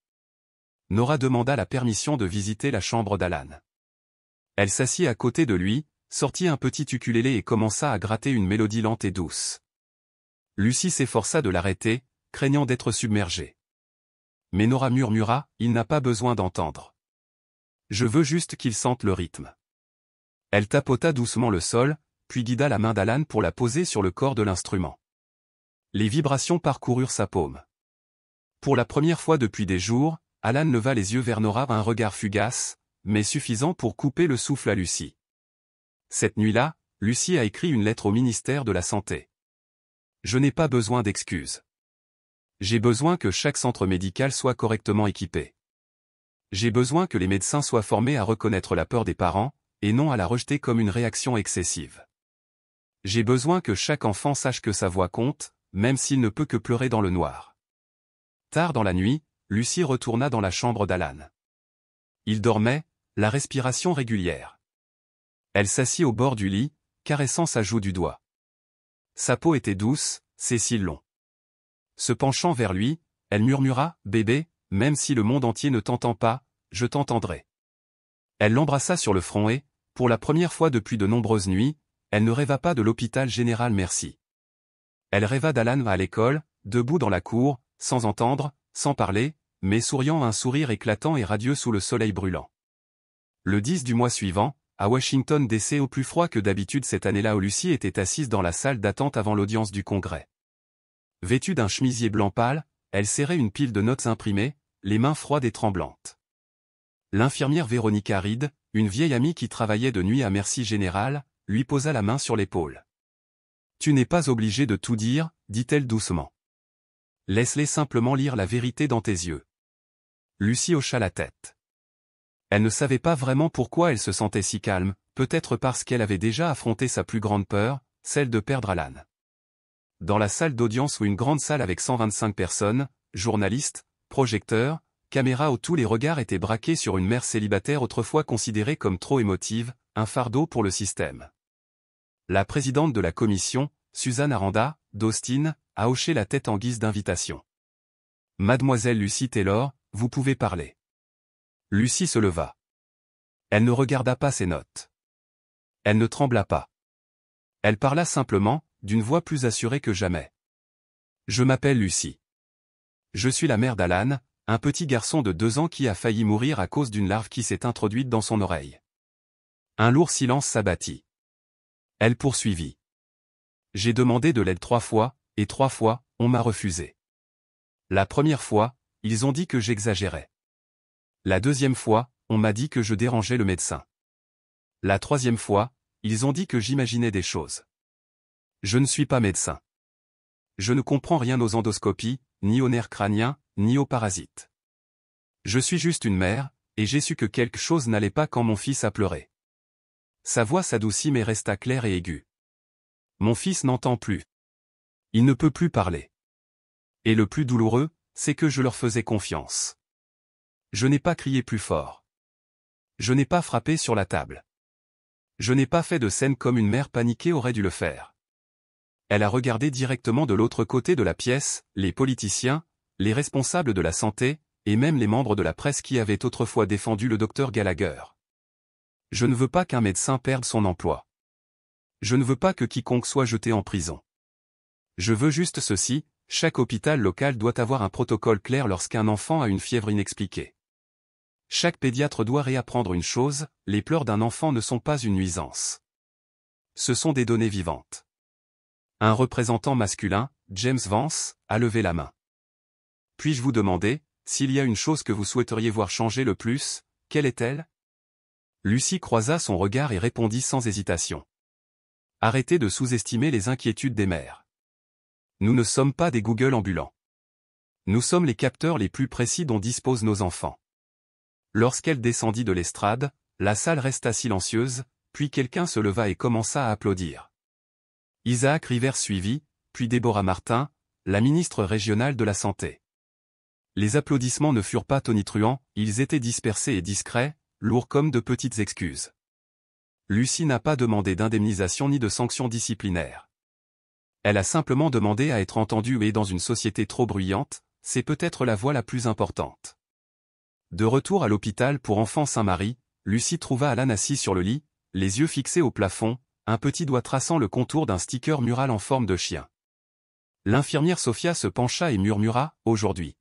Nora demanda la permission de visiter la chambre d'Alan. Elle s'assit à côté de lui, sortit un petit ukulélé et commença à gratter une mélodie lente et douce. Lucie s'efforça de l'arrêter, craignant d'être submergée. Mais Nora murmura, « Il n'a pas besoin d'entendre. Je veux juste qu'il sente le rythme. » Elle tapota doucement le sol, puis guida la main d'Alan pour la poser sur le corps de l'instrument. Les vibrations parcoururent sa paume. Pour la première fois depuis des jours, Alan leva les yeux vers Nora, un regard fugace, mais suffisant pour couper le souffle à Lucie. Cette nuit-là, Lucie a écrit une lettre au ministère de la Santé. Je n'ai pas besoin d'excuses. J'ai besoin que chaque centre médical soit correctement équipé. J'ai besoin que les médecins soient formés à reconnaître la peur des parents, et non à la rejeter comme une réaction excessive. J'ai besoin que chaque enfant sache que sa voix compte, même s'il ne peut que pleurer dans le noir. Tard dans la nuit, Lucie retourna dans la chambre d'Alan. Il dormait, la respiration régulière. Elle s'assit au bord du lit, caressant sa joue du doigt. Sa peau était douce, ses cils longs. Se penchant vers lui, elle murmura, « Bébé, même si le monde entier ne t'entend pas, je t'entendrai. » Elle l'embrassa sur le front et, pour la première fois depuis de nombreuses nuits, elle ne rêva pas de l'hôpital général Merci. Elle rêva d'Alan à l'école, debout dans la cour, sans entendre, sans parler, mais souriant un sourire éclatant et radieux sous le soleil brûlant. Le 10 du mois suivant, à Washington DC, au plus froid que d'habitude cette année-là, où Lucie était assise dans la salle d'attente avant l'audience du Congrès. Vêtue d'un chemisier blanc pâle, elle serrait une pile de notes imprimées, les mains froides et tremblantes. L'infirmière Véronica Reed, une vieille amie qui travaillait de nuit à Merci Général, lui posa la main sur l'épaule. « Tu n'es pas obligé de tout dire, dit-elle doucement. Laisse-les simplement lire la vérité dans tes yeux. » Lucie hocha la tête. Elle ne savait pas vraiment pourquoi elle se sentait si calme, peut-être parce qu'elle avait déjà affronté sa plus grande peur, celle de perdre Alan. Dans la salle d'audience, ou une grande salle avec 125 personnes, journalistes, projecteurs, caméras, où tous les regards étaient braqués sur une mère célibataire autrefois considérée comme trop émotive, un fardeau pour le système. La présidente de la commission, Suzanne Aranda, d'Austin, a hoché la tête en guise d'invitation. « Mademoiselle Lucie Taylor, vous pouvez parler. » Lucie se leva. Elle ne regarda pas ses notes. Elle ne trembla pas. Elle parla simplement, d'une voix plus assurée que jamais. « Je m'appelle Lucie. Je suis la mère d'Alan, un petit garçon de 2 ans qui a failli mourir à cause d'une larve qui s'est introduite dans son oreille. » Un lourd silence s'abattit. Elle poursuivit. « J'ai demandé de l'aide 3 fois, et 3 fois, on m'a refusé. La première fois, ils ont dit que j'exagérais. La deuxième fois, on m'a dit que je dérangeais le médecin. La troisième fois, ils ont dit que j'imaginais des choses. Je ne suis pas médecin. Je ne comprends rien aux endoscopies, ni aux nerfs crâniens, ni aux parasites. Je suis juste une mère, et j'ai su que quelque chose n'allait pas quand mon fils a pleuré. » Sa voix s'adoucit mais resta claire et aiguë. « Mon fils n'entend plus. Il ne peut plus parler. Et le plus douloureux, c'est que je leur faisais confiance. Je n'ai pas crié plus fort. Je n'ai pas frappé sur la table. Je n'ai pas fait de scène comme une mère paniquée aurait dû le faire. » Elle a regardé directement de l'autre côté de la pièce, les politiciens, les responsables de la santé, et même les membres de la presse qui avaient autrefois défendu le docteur Gallagher. « Je ne veux pas qu'un médecin perde son emploi. Je ne veux pas que quiconque soit jeté en prison. Je veux juste ceci, chaque hôpital local doit avoir un protocole clair lorsqu'un enfant a une fièvre inexpliquée. Chaque pédiatre doit réapprendre une chose, les pleurs d'un enfant ne sont pas une nuisance. Ce sont des données vivantes. Un représentant masculin, James Vance, a levé la main. Puis-je vous demander, s'il y a une chose que vous souhaiteriez voir changer le plus, quelle est-elle? Lucie croisa son regard et répondit sans hésitation. Arrêtez de sous-estimer les inquiétudes des mères. Nous ne sommes pas des Google ambulants. Nous sommes les capteurs les plus précis dont disposent nos enfants. Lorsqu'elle descendit de l'estrade, la salle resta silencieuse, puis quelqu'un se leva et commença à applaudir. Isaac Rivers suivit, puis Déborah Martin, la ministre régionale de la Santé. Les applaudissements ne furent pas tonitruants, ils étaient dispersés et discrets, lourds comme de petites excuses. Lucie n'a pas demandé d'indemnisation ni de sanctions disciplinaires. Elle a simplement demandé à être entendue et dans une société trop bruyante, c'est peut-être la voie la plus importante. De retour à l'hôpital pour enfants Saint-Marie, Lucie trouva Alan assis sur le lit, les yeux fixés au plafond, un petit doigt traçant le contour d'un sticker mural en forme de chien. L'infirmière Sophia se pencha et murmura « Aujourd'hui ».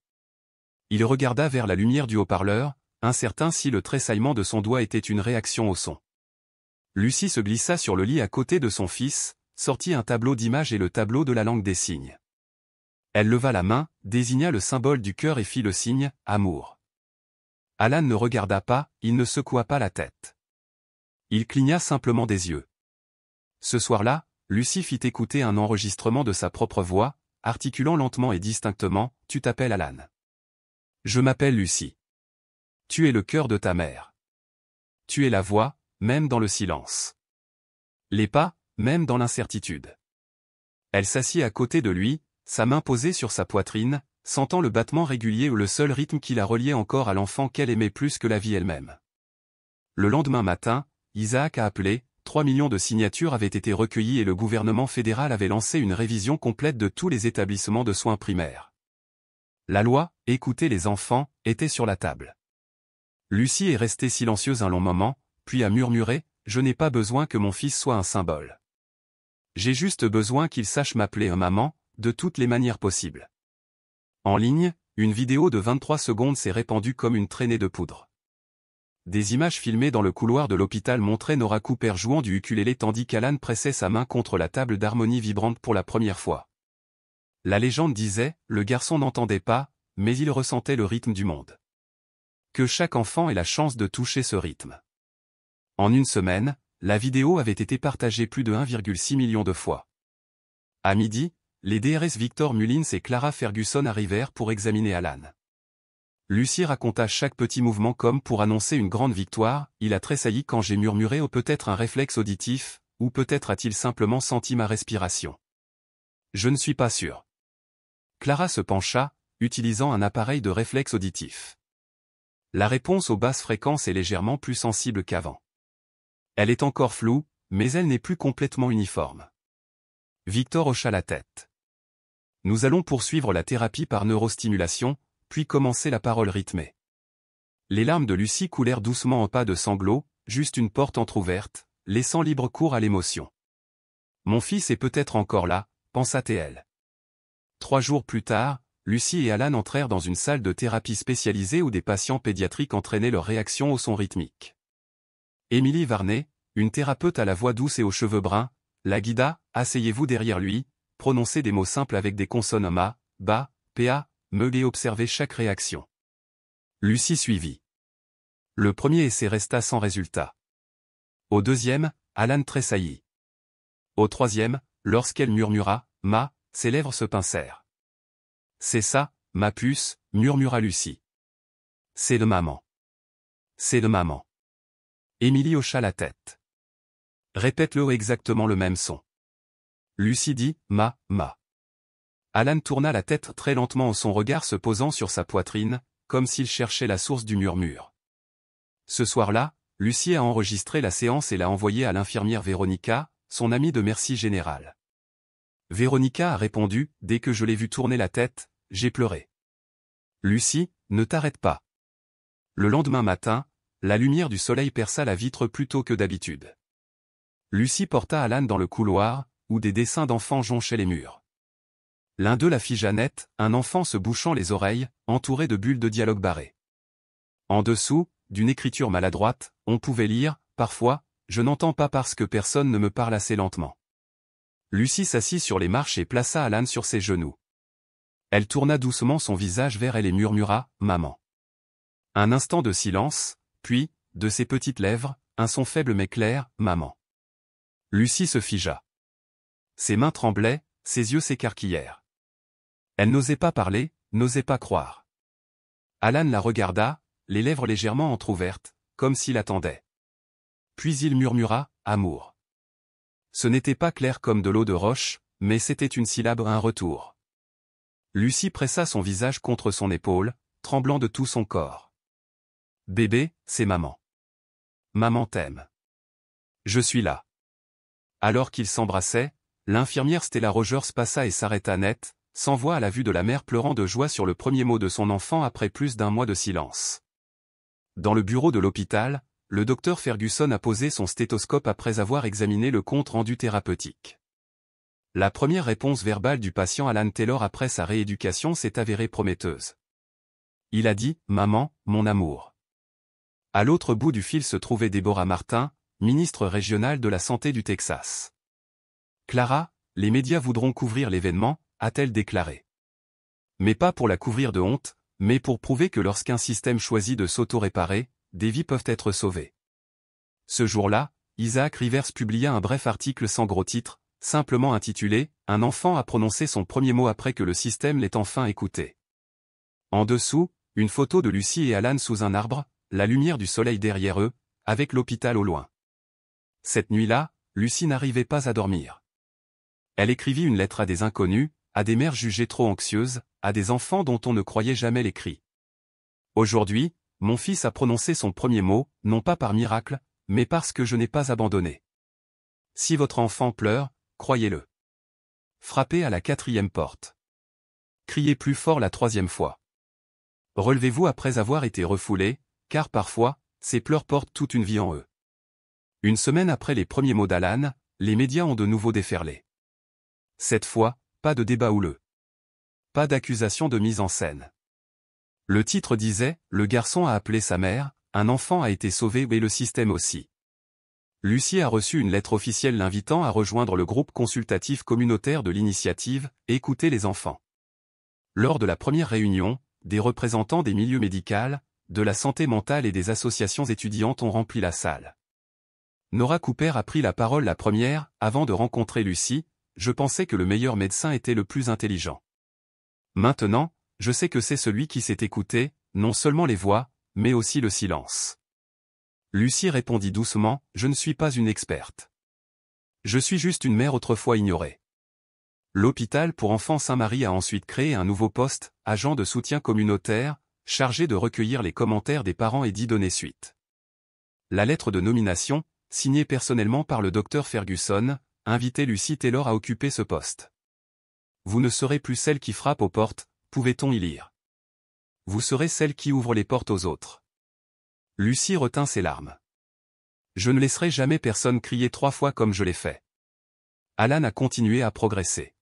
Il regarda vers la lumière du haut-parleur, incertain si le tressaillement de son doigt était une réaction au son. Lucie se glissa sur le lit à côté de son fils, sortit un tableau d'images et le tableau de la langue des signes. Elle leva la main, désigna le symbole du cœur et fit le signe « Amour ». Alan ne regarda pas, il ne secoua pas la tête. Il cligna simplement des yeux. Ce soir-là, Lucie fit écouter un enregistrement de sa propre voix, articulant lentement et distinctement « Tu t'appelles Alan. Je m'appelle Lucie. Tu es le cœur de ta mère. Tu es la voix, même dans le silence. Les pas, même dans l'incertitude. » Elle s'assit à côté de lui, sa main posée sur sa poitrine, sentant le battement régulier ou le seul rythme qui la reliait encore à l'enfant qu'elle aimait plus que la vie elle-même. Le lendemain matin, Isaac a appelé, 3 millions de signatures avaient été recueillies et le gouvernement fédéral avait lancé une révision complète de tous les établissements de soins primaires. La loi, écoutez les enfants, était sur la table. Lucie est restée silencieuse un long moment, puis a murmuré, « Je n'ai pas besoin que mon fils soit un symbole. J'ai juste besoin qu'il sache m'appeler un maman, de toutes les manières possibles. » En ligne, une vidéo de 23 secondes s'est répandue comme une traînée de poudre. Des images filmées dans le couloir de l'hôpital montraient Nora Cooper jouant du ukulélé tandis qu'Alan pressait sa main contre la table d'harmonie vibrante pour la première fois. La légende disait, le garçon n'entendait pas, mais il ressentait le rythme du monde. Que chaque enfant ait la chance de toucher ce rythme. En une semaine, la vidéo avait été partagée plus de 1,6 million de fois. À midi, les DRS Victor Mullins et Clara Ferguson arrivèrent pour examiner Alan. Lucie raconta chaque petit mouvement comme pour annoncer une grande victoire, il a tressailli quand j'ai murmuré, ou peut-être un réflexe auditif, ou peut-être a-t-il simplement senti ma respiration. Je ne suis pas sûr. Clara se pencha, utilisant un appareil de réflexe auditif. La réponse aux basses fréquences est légèrement plus sensible qu'avant. Elle est encore floue, mais elle n'est plus complètement uniforme. Victor hocha la tête. Nous allons poursuivre la thérapie par neurostimulation, puis commencer la parole rythmée. Les larmes de Lucie coulèrent doucement en pas de sanglots, juste une porte entr'ouverte, laissant libre cours à l'émotion. Mon fils est peut-être encore là, pensa-t-elle. 3 jours plus tard, Lucie et Alan entrèrent dans une salle de thérapie spécialisée où des patients pédiatriques entraînaient leurs réactions au son rythmique. Émilie Varnet, une thérapeute à la voix douce et aux cheveux bruns, la guida, asseyez-vous derrière lui, prononcez des mots simples avec des consonnes ma, ba, pa, me et observez chaque réaction. Lucie suivit. Le premier essai resta sans résultat. Au deuxième, Alan tressaillit. Au troisième, lorsqu'elle murmura « ma », ses lèvres se pincèrent. « C'est ça, ma puce », murmura Lucie. « C'est de maman. C'est de maman. » Émilie hocha la tête. « Répète-le exactement le même son. » Lucie dit « ma, ma ». Alan tourna la tête très lentement, son regard se posant sur sa poitrine, comme s'il cherchait la source du murmure. Ce soir-là, Lucie a enregistré la séance et l'a envoyée à l'infirmière Véronica, son amie de Merci Générale. Véronica a répondu, « Dès que je l'ai vue tourner la tête, j'ai pleuré. » Lucie, ne t'arrête pas. Le lendemain matin, la lumière du soleil perça la vitre plus tôt que d'habitude. Lucie porta Alan dans le couloir, où des dessins d'enfants jonchaient les murs. L'un d'eux la fit Jeannette, un enfant se bouchant les oreilles, entouré de bulles de dialogue barrées. En dessous, d'une écriture maladroite, on pouvait lire, parfois, « Je n'entends pas parce que personne ne me parle assez lentement ». Lucie s'assit sur les marches et plaça Alan sur ses genoux. Elle tourna doucement son visage vers elle et murmura « Maman ». Un instant de silence, puis, de ses petites lèvres, un son faible mais clair, « Maman ». Lucie se figea. Ses mains tremblaient, ses yeux s'écarquillèrent. Elle n'osait pas parler, n'osait pas croire. Alan la regarda, les lèvres légèrement entr'ouvertes, comme s'il attendait. Puis il murmura « Amour ». Ce n'était pas clair comme de l'eau de roche, mais c'était une syllabe, un retour. Lucie pressa son visage contre son épaule, tremblant de tout son corps. « Bébé, c'est maman. Maman t'aime. Je suis là. » Alors qu'ils s'embrassaient, l'infirmière Stella Rogers passa et s'arrêta net, sans voix à la vue de la mère pleurant de joie sur le premier mot de son enfant après plus d'un mois de silence. Dans le bureau de l'hôpital, le docteur Ferguson a posé son stéthoscope après avoir examiné le compte rendu thérapeutique. La première réponse verbale du patient Alan Taylor après sa rééducation s'est avérée prometteuse. Il a dit « Maman, mon amour ». À l'autre bout du fil se trouvait Deborah Martin, ministre régionale de la Santé du Texas. « Clara, les médias voudront couvrir l'événement », a-t-elle déclaré. Mais pas pour la couvrir de honte, mais pour prouver que lorsqu'un système choisit de s'auto-réparer, des vies peuvent être sauvées. Ce jour-là, Isaac Rivers publia un bref article sans gros titre, simplement intitulé « Un enfant a prononcé son premier mot après que le système l'ait enfin écouté ». En dessous, une photo de Lucie et Alan sous un arbre, la lumière du soleil derrière eux, avec l'hôpital au loin. Cette nuit-là, Lucie n'arrivait pas à dormir. Elle écrivit une lettre à des inconnus, à des mères jugées trop anxieuses, à des enfants dont on ne croyait jamais les cris. Aujourd'hui, mon fils a prononcé son premier mot, non pas par miracle, mais parce que je n'ai pas abandonné. Si votre enfant pleure, croyez-le. Frappez à la 4e porte. Criez plus fort la 3e fois. Relevez-vous après avoir été refoulé, car parfois, ces pleurs portent toute une vie en eux. Une semaine après les premiers mots d'Alan, les médias ont de nouveau déferlé. Cette fois, pas de débat houleux. Pas d'accusation de mise en scène. Le titre disait « Le garçon a appelé sa mère, un enfant a été sauvé et le système aussi ». Lucie a reçu une lettre officielle l'invitant à rejoindre le groupe consultatif communautaire de l'initiative « Écoutez les enfants ». Lors de la première réunion, des représentants des milieux médicaux, de la santé mentale et des associations étudiantes ont rempli la salle. Nora Cooper a pris la parole la première, avant de rencontrer Lucie. Je pensais que le meilleur médecin était le plus intelligent. Maintenant, je sais que c'est celui qui sait écouter, non seulement les voix, mais aussi le silence. Lucie répondit doucement, je ne suis pas une experte. Je suis juste une mère autrefois ignorée. L'hôpital pour enfants Saint-Marie a ensuite créé un nouveau poste, agent de soutien communautaire, chargé de recueillir les commentaires des parents et d'y donner suite. La lettre de nomination, signée personnellement par le docteur Ferguson, invitait Lucie Taylor à occuper ce poste. Vous ne serez plus celle qui frappe aux portes, pouvait-on y lire. Vous serez celle qui ouvre les portes aux autres. Lucie retint ses larmes. Je ne laisserai jamais personne crier 3 fois comme je l'ai fait. Alan a continué à progresser.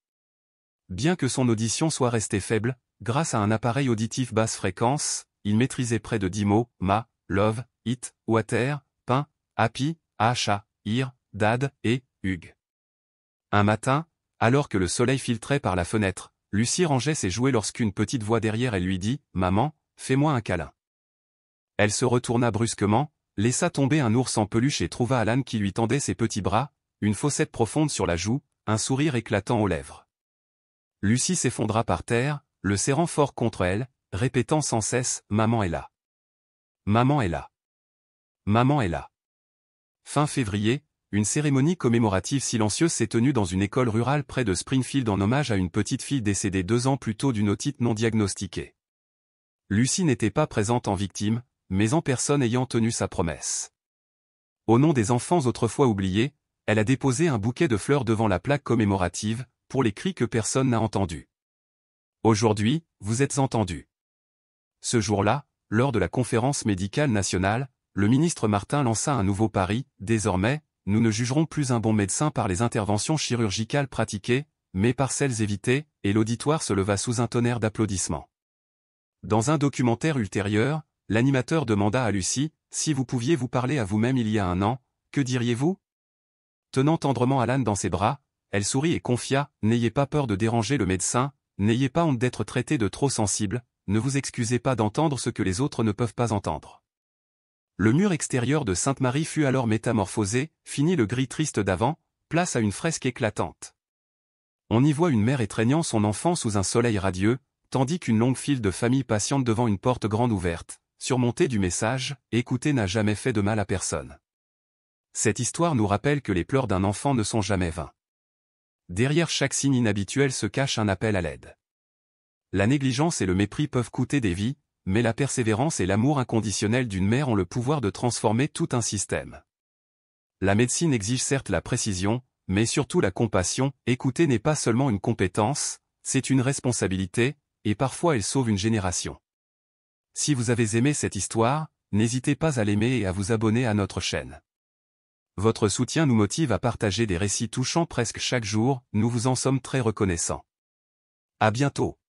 Bien que son audition soit restée faible, grâce à un appareil auditif basse fréquence, il maîtrisait près de 10 mots, ma, love, it, water, pain, happy, acha, ir, dad et hug. Un matin, alors que le soleil filtrait par la fenêtre, Lucie rangeait ses jouets lorsqu'une petite voix derrière elle lui dit « Maman, fais-moi un câlin ». Elle se retourna brusquement, laissa tomber un ours en peluche et trouva Alan qui lui tendait ses petits bras, une fossette profonde sur la joue, un sourire éclatant aux lèvres. Lucie s'effondra par terre, le serrant fort contre elle, répétant sans cesse « Maman est là. Maman est là. Maman est là ». Fin février, une cérémonie commémorative silencieuse s'est tenue dans une école rurale près de Springfield en hommage à une petite fille décédée 2 ans plus tôt d'une otite non diagnostiquée. Lucie n'était pas présente en victime, mais en personne ayant tenu sa promesse. Au nom des enfants autrefois oubliés, elle a déposé un bouquet de fleurs devant la plaque commémorative, pour les cris que personne n'a entendus. Aujourd'hui, vous êtes entendus. Ce jour-là, lors de la conférence médicale nationale, le ministre Martin lança un nouveau pari, désormais, nous ne jugerons plus un bon médecin par les interventions chirurgicales pratiquées, mais par celles évitées, et l'auditoire se leva sous un tonnerre d'applaudissements. Dans un documentaire ultérieur, l'animateur demanda à Lucie, « Si vous pouviez vous parler à vous-même il y a un an, que diriez-vous » Tenant tendrement Alan dans ses bras, elle sourit et confia, « N'ayez pas peur de déranger le médecin, n'ayez pas honte d'être traité de trop sensible, ne vous excusez pas d'entendre ce que les autres ne peuvent pas entendre. » Le mur extérieur de Sainte-Marie fut alors métamorphosé, fini le gris triste d'avant, place à une fresque éclatante. On y voit une mère étreignant son enfant sous un soleil radieux, tandis qu'une longue file de familles patiente devant une porte grande ouverte, surmontée du message « Écouter n'a jamais fait de mal à personne ». Cette histoire nous rappelle que les pleurs d'un enfant ne sont jamais vains. Derrière chaque signe inhabituel se cache un appel à l'aide. La négligence et le mépris peuvent coûter des vies, mais la persévérance et l'amour inconditionnel d'une mère ont le pouvoir de transformer tout un système. La médecine exige certes la précision, mais surtout la compassion. Écouter n'est pas seulement une compétence, c'est une responsabilité, et parfois elle sauve une génération. Si vous avez aimé cette histoire, n'hésitez pas à l'aimer et à vous abonner à notre chaîne. Votre soutien nous motive à partager des récits touchants presque chaque jour, nous vous en sommes très reconnaissants. À bientôt.